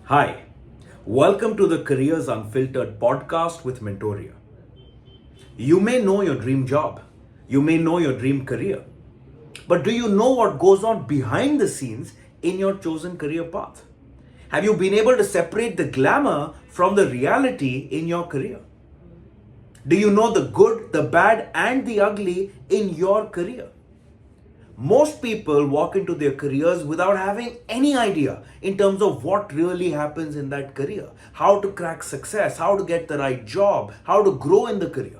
Hi, welcome to the Careers Unfiltered podcast with Mentoria. You may know your dream job, you may know your dream career, but do you know what goes on behind the scenes in your chosen career path? Have you been able to separate the glamour from the reality in your career? Do you know the good, the bad, and the ugly in your career? Most people walk into their careers without having any idea in terms of what really happens in that career, how to crack success, how to get the right job, how to grow in the career.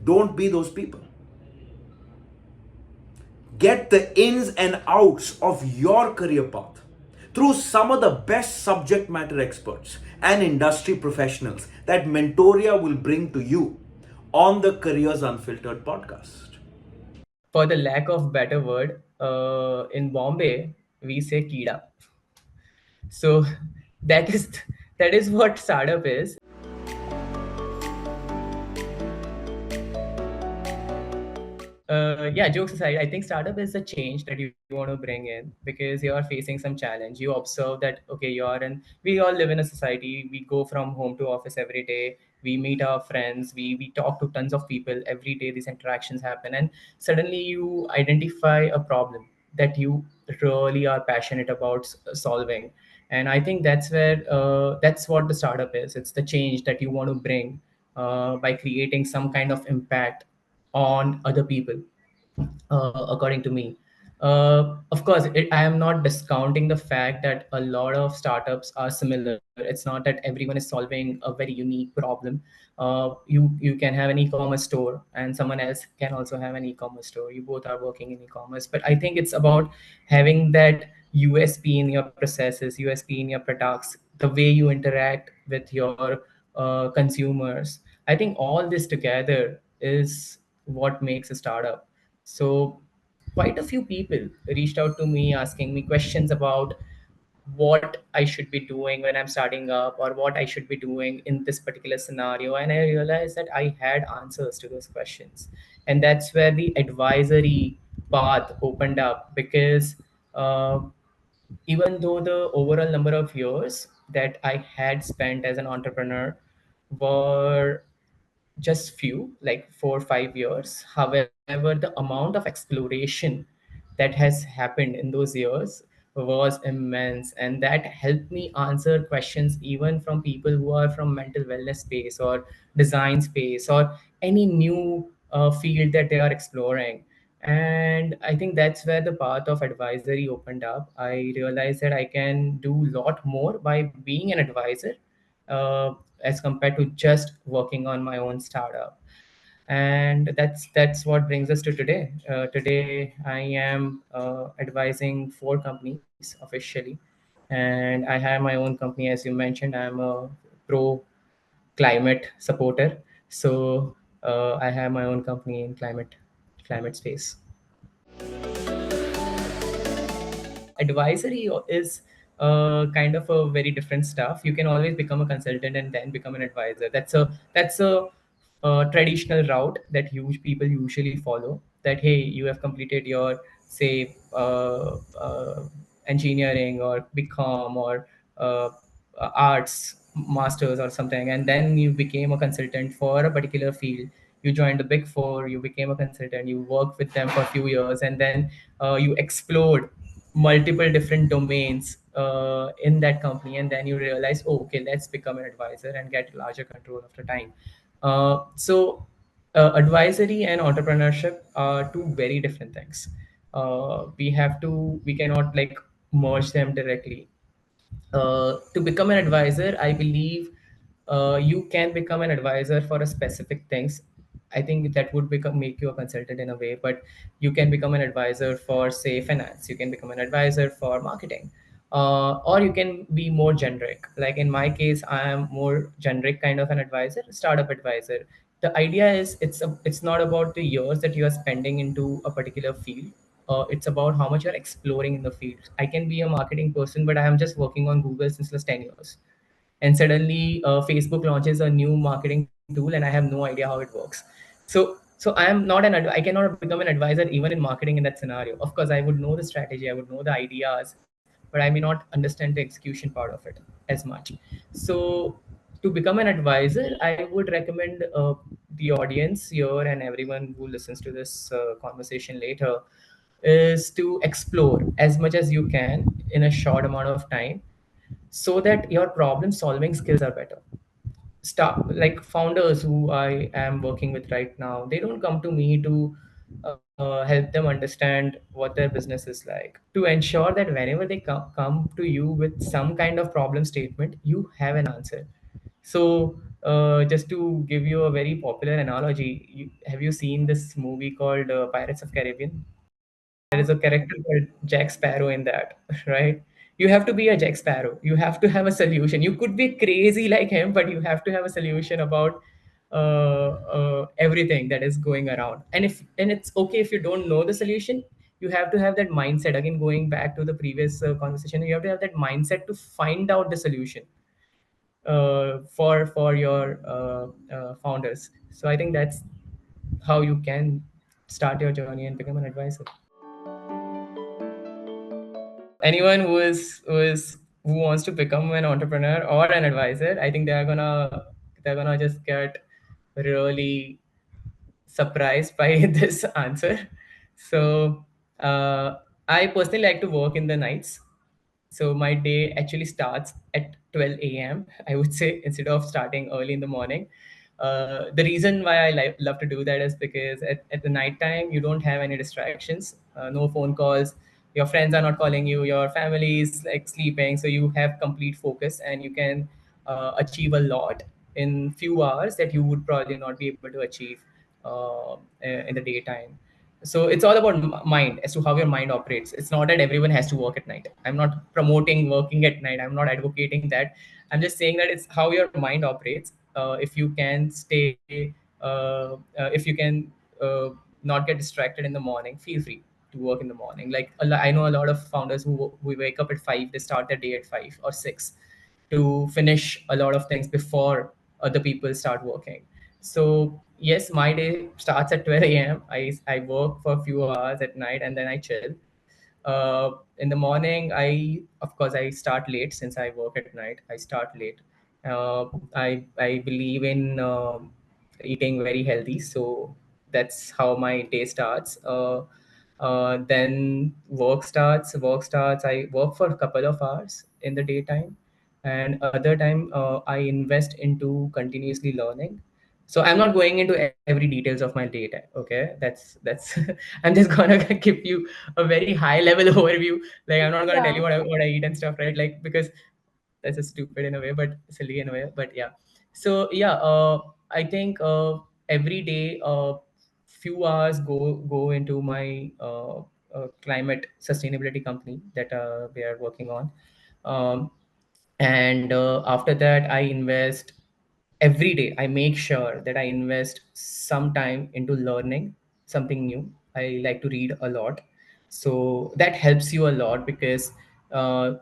Don't be those people. Get the ins and outs of your career path through some of the best subject matter experts and industry professionals that Mentoria will bring to you on the Careers Unfiltered podcast. For the lack of better word, in Bombay we say "kida." So that is that is what startup is. Yeah, jokes aside, I think startup is a change that you want to bring in because you are facing some challenge. You observe that okay, you are in. We all live in a society. We go from home to office every day. We meet our friends. We talk to tons of people every day. These interactions happen, and suddenly you identify a problem that you really are passionate about solving. And I think that's what the startup is. It's the change that you want to bring by creating some kind of impact on other people, according to me. Of course, I am not discounting the fact that a lot of startups are similar. It's not that everyone is solving a very unique problem. You can have an e-commerce store, and someone else can also have an e-commerce store. You both are working in e-commerce, but I think it's about having that USP in your processes, USP in your products, the way you interact with your consumers. I think all this together is what makes a startup. So quite a few people reached out to me asking me questions about what I should be doing when I'm starting up, or what I should be doing in this particular scenario. And I realized that I had answers to those questions. And that's where the advisory path opened up, because uh, even though the overall number of years that I had spent as an entrepreneur were just few, like 4 or 5 years. However, the amount of exploration that has happened in those years was immense, and that helped me answer questions even from people who are from mental wellness space or design space or any new field that they are exploring. And I think that's where the path of advisory opened up. I realized that I can do a lot more by being an advisor, as compared to just working on my own startup. And that's what brings us to today. Today I am advising 4 companies officially, and I have my own company. As you mentioned, I'm a pro climate supporter. So I have my own company in climate space. Advisory is kind of a very different stuff. You can always become a consultant and then become an advisor. That's a traditional route that huge people usually follow. That hey, you have completed your say engineering or BCom or uh, arts masters or something, and then you became a consultant for a particular field. You joined the big four, you became a consultant, you worked with them for a few years, and then you explored multiple different domains in that company, and then you realize, oh, okay, let's become an advisor and get larger control of the time. Advisory and entrepreneurship are two very different things. We cannot like merge them directly. To become an advisor, I believe you can become an advisor for a specific things. I think that would become make you a consultant in a way, but you can become an advisor for say finance. You can become an advisor for marketing, or you can be more generic. Like in my case, I am more generic kind of an advisor, startup advisor. The idea is it's not about the years that you are spending into a particular field. It's about how much you're exploring in the field. I can be a marketing person, but I am just working on Google since last 10 years. And suddenly Facebook launches a new marketing tool and I have no idea how it works. So I am not I cannot become an advisor even in marketing in that scenario. Of course, I would know the strategy, I would know the ideas, but I may not understand the execution part of it as much. So to become an advisor, I would recommend the audience here and everyone who listens to this conversation later is to explore as much as you can in a short amount of time, so that your problem solving skills are better. Start like founders who I am working with right now, they don't come to me to help them understand what their business is like, to ensure that whenever they come to you with some kind of problem statement, you have an answer. So just to give you a very popular analogy, have you seen this movie called Pirates of Caribbean? There is a character called Jack Sparrow in that, right? You have to be a Jack Sparrow. You have to have a solution. You could be crazy like him, but you have to have a solution about everything that is going around. And it's okay if you don't know the solution. You have to have that mindset. Again, going back to the previous conversation, you have to have that mindset to find out the solution for your founders. So I think that's how you can start your journey and become an advisor. Anyone who wants to become an entrepreneur or an advisor, I think they're gonna just get really surprised by this answer. So I personally like to work in the nights. So my day actually starts at 12 a.m. I would say, instead of starting early in the morning. The reason why I love to do that is because at the night time you don't have any distractions, no phone calls, your friends are not calling you, your family is like sleeping, so you have complete focus and you can achieve a lot in few hours that you would probably not be able to achieve in the daytime. So it's all about mind, as to how your mind operates. It's not that everyone has to work at night. I'm not promoting working at night, I'm not advocating that. I'm just saying that it's how your mind operates. If you can stay if you can uh, not get distracted in the morning, feel free to work in the morning. Like I know a lot of founders who wake up at 5, they start their day at 5 or 6 to finish a lot of things before other people start working. So yes, my day starts at 12 a.m. I work for a few hours at night and then I chill. In the morning, I start late since I work at night. I start late. I believe in eating very healthy, so that's how my day starts. Then work starts. Work starts. I work for a couple of hours in the daytime, and other time I invest into continuously learning. So I'm not going into every details of my data. Okay, that's I'm just gonna give you a very high level overview. Like I'm not gonna tell you Yeah. what I eat and stuff, right? Like, because that's a stupid in a way, but silly in a way. But yeah. So yeah, I think every day few hours go into my climate sustainability company that we are working on. Um, and after that I invest every day. I make sure that I invest some time into learning something new. I like to read a lot, so that helps you a lot because uh,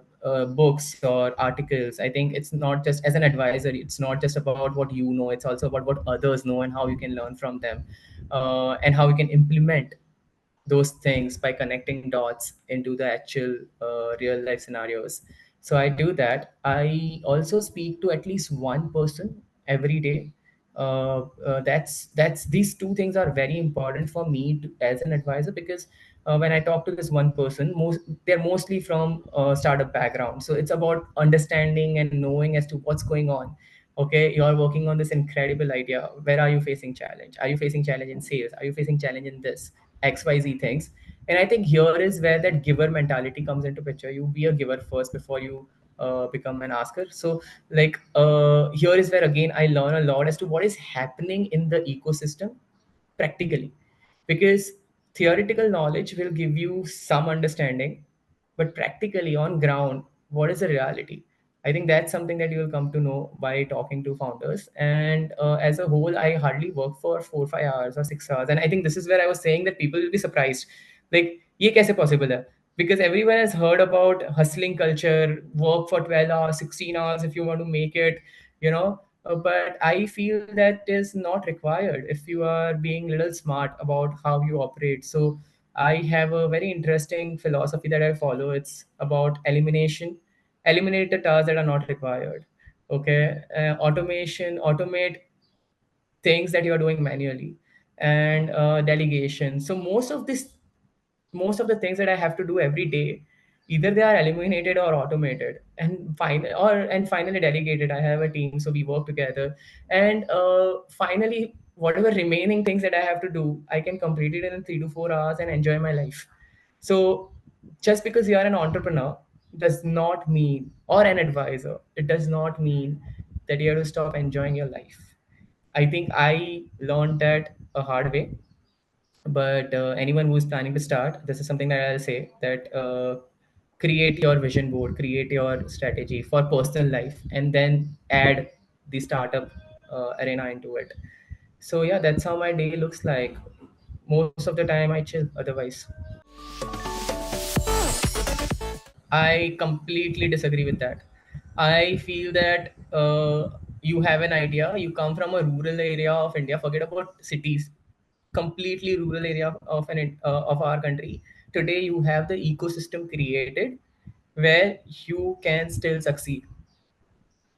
books or articles, I think it's not just as an advisor, it's not just about what you know, it's also about what others know and how you can learn from them, and how you can implement those things by connecting dots into the actual real life scenarios. So I do that. I also speak to at least one person every day. That's these two things are very important for me as an advisor, because when I talk to this one person, they're mostly from startup background, so it's about understanding and knowing as to what's going on. Okay, you are working on this incredible idea. Where are you facing challenge? Are you facing challenge in sales? Are you facing challenge in this XYZ things? And I think here is where that giver mentality comes into picture. You be a giver first before you become an asker. So like here is where again I learn a lot as to what is happening in the ecosystem practically, because theoretical knowledge will give you some understanding, but practically on ground, what is the reality? I think that's something that you will come to know by talking to founders. And as a whole, I hardly work for 4 5 hours or 6 hours, and I think this is where I was saying that people will be surprised, like ye kaise possible hai? Because everyone has heard about hustling culture, work for 12 hours, 16 hours if you want to make it, you know. But I feel that is not required if you are being little smart about how you operate. So I have a very interesting philosophy that I follow. It's about elimination. Eliminate the tasks that are not required. Okay, automate things that you are doing manually, and delegation. So most of the things that I have to do every day, either they are eliminated or automated, and finally delegated. I have a team, so we work together, and finally, whatever remaining things that I have to do, I can complete it in 3 to 4 hours and enjoy my life. So just because you are an entrepreneur does not mean, or an advisor, it does not mean that you have to stop enjoying your life. I think I learned that a hard way. But anyone who's planning to start, this is something that I'll say, that create your vision board, create your strategy for personal life, and then add the startup arena into it. So yeah, that's how my day looks like. Most of the time I chill otherwise. I completely disagree with that. I feel that you have an idea, you come from a rural area of India, forget about cities, completely rural area of our country. Today, you have the ecosystem created where you can still succeed.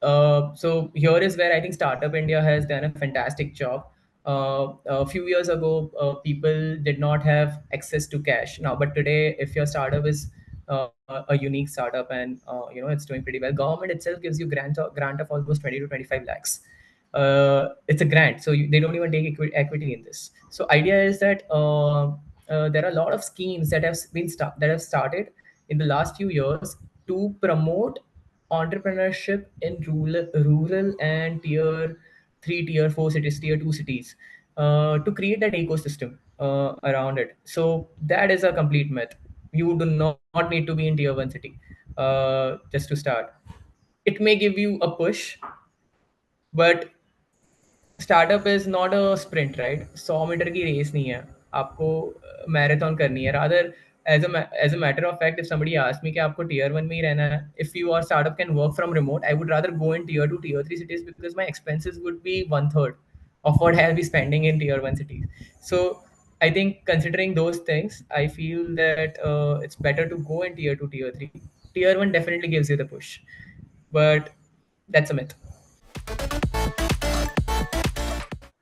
So here is where I think Startup India has done a fantastic job. A few years ago, people did not have access to cash. Now, but today, if your startup is a unique startup and it's doing pretty well, government itself gives you grant of almost 20 to 25 lakhs. It's a grant, so they don't even take equity in this. So idea is that there are a lot of schemes that that have started in the last few years to promote entrepreneurship in rural and tier 3, tier 4 cities, tier 2 cities, to create that ecosystem around it. So that is a complete myth. You do not need to be in tier 1 city just to start. It may give you a push, but startup is not a sprint right, 100 metre की रेस नहीं है, आपको marathon करनी है rather. As a matter of fact, if somebody ask me कि आपको tier 1 में ही रहना है, if you are startup can work from remote, I would rather go in tier 2 tier 3 cities because my expenses would be one third of what I'll be spending in tier 1 cities. So I think considering those things, I feel that it's better to go in tier 2 tier 3. Tier 1 definitely gives you the push, but that's a myth.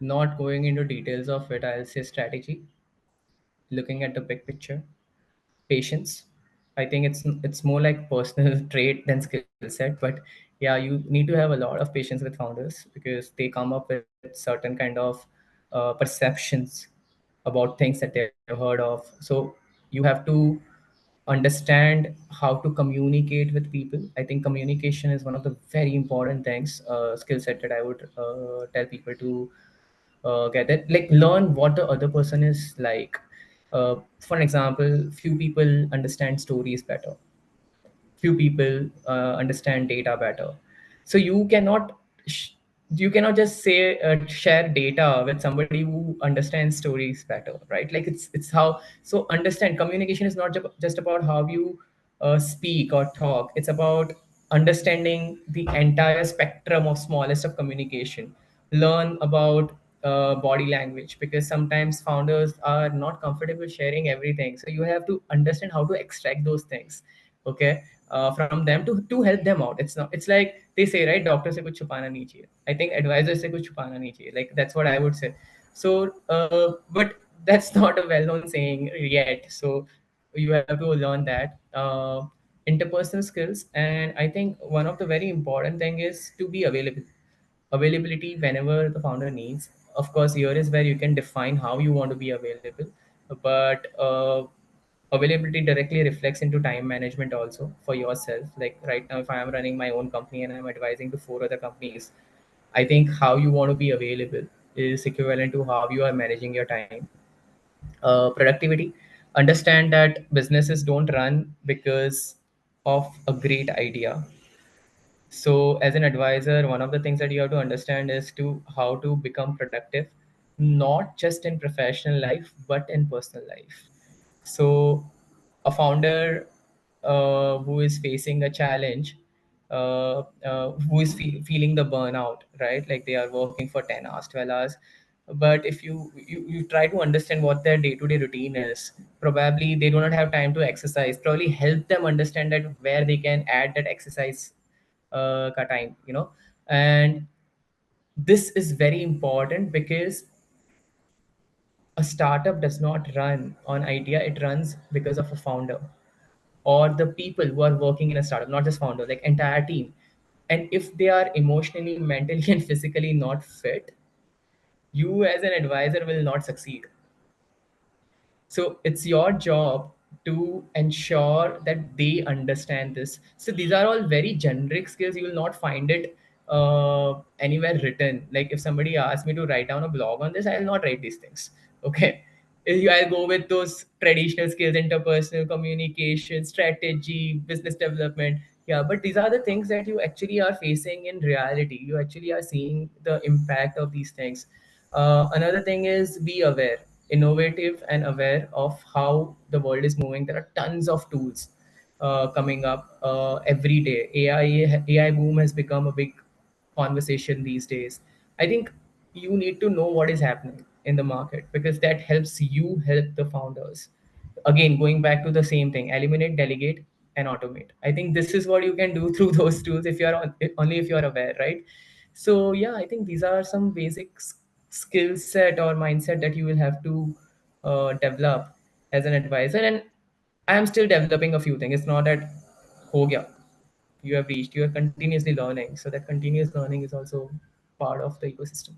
Not going into details of it, I'll say strategy, looking at the big picture, patience. I think it's more like personal trait than skill set, but yeah, you need to have a lot of patience with founders because they come up with certain kind of perceptions about things that they've heard of. So you have to understand how to communicate with people. I think communication is one of the very important things, skill set that I would tell people to get it. Like learn what the other person is like. For example, few people understand stories better, few people understand data better. So you cannot just say share data with somebody who understands stories better, right? Like it's how. So understand, communication is not just about how you speak or talk. It's about understanding the entire spectrum of smallest of communication. Learn about body language, because sometimes founders are not comfortable sharing everything, so you have to understand how to extract those things, okay, from them to help them out. It's like they say, right, doctor se kuch छुपाना नहीं चाहिए. I think advisor se kuch छुपाना नहीं चाहिए, like that's what I would say. So but that's not a well known saying yet, so you have to learn that. Interpersonal skills, and I think one of the very important thing is to be available. Availability whenever the founder needs. Of course, here is where you can define how you want to be available, but availability directly reflects into time management also for yourself. Like right now, if I am running my own company and I'm advising to 4 other companies, I think how you want to be available is equivalent to how you are managing your time. Productivity, understand that businesses don't run because of a great idea. So, as an advisor, one of the things that you have to understand is to how to become productive, not just in professional life but in personal life. So, a founder who is facing a challenge, who is feeling the burnout, right? Like they are working for 10 hours, 12 hours. But if you try to understand what their day-to-day routine is, probably they do not have time to exercise, probably help them understand that where they can add that exercise ka time, and this is very important because a startup does not run on idea, it runs because of a founder or the people who are working in a startup, not just founder, like entire team. And if they are emotionally, mentally, and physically not fit, you as an advisor will not succeed. So it's your job to ensure that they understand this. So these are all very generic skills. You will not find it anywhere written. Like if somebody asks me to write down a blog on this, I will not write these things. Okay. I'll go with those traditional skills, interpersonal communication, strategy, business development. Yeah, but these are the things that you actually are facing in reality. You actually are seeing the impact of these things. Another thing is be aware, innovative and aware of how the world is moving. There are tons of tools coming up every day. AI boom has become a big conversation these days. I think you need to know what is happening in the market because that helps you help the founders. Again, going back to the same thing, eliminate, delegate, and automate. I think this is what you can do through those tools if you're only if you're aware, right? So yeah, I think these are some basic skill set or mindset that you will have to develop as an advisor. And I am still developing a few things. It's not that ho gaya, you have reached. You are continuously learning, so that continuous learning is also part of the ecosystem.